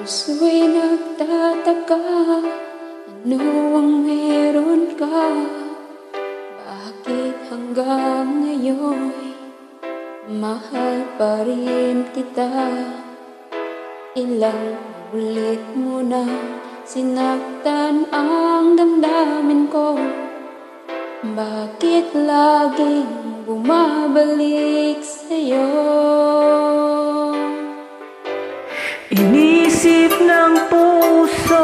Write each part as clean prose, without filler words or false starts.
Puso'y nagtataka, ano ang meron ka? Bakit hanggang ngayon mahal pa rin kita? Ilang ulit mo na sinaktan ang damdamin ko. Bakit laging bumabalik sa'yo? Inisip ng puso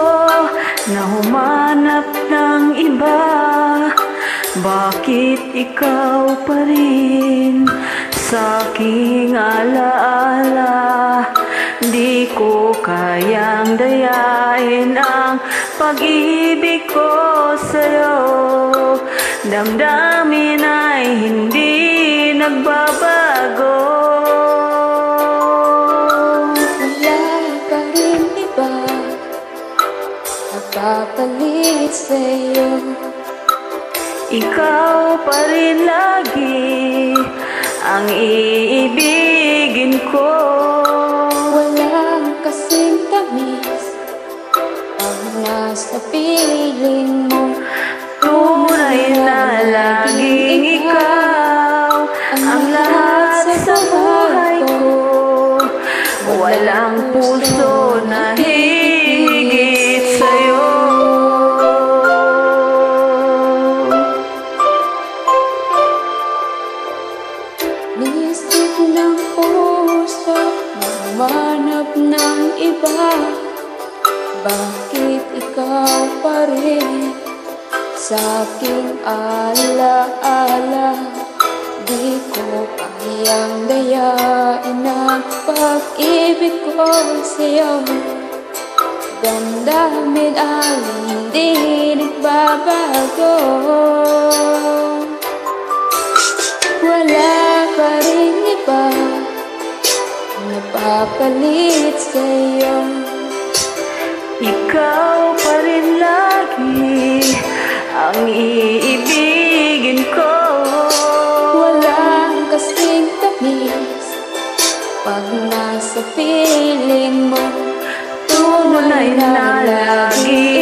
na humanap ng iba. Bakit ikaw pa rin sa aking alaala? Di ko kayang dayain ang pag-ibig ko sa'yo. Damdamin ay hindi nagbabago. Papalit sa'yo, ikaw pa rin lagi ang iibigin ko. Walang kasing tamis ang nasa piling mo. Tunay na laging ikaw ang lahat sa buhay ko. Walang puso na higit sa'yo. Nisip ng puso na humanap ng iba. Bakit ikaw pa rin sa aking alaala? Di ko kayang dayain ang pag-ibig ko sa'yo. Damdamin ay hindi nagbabago. Wala pa rin iba napapalit sa'yo. Ikaw pa rin lagi ang iibigin ko. Walang kasing tamis pag nasa piling mo. Tunay na lagi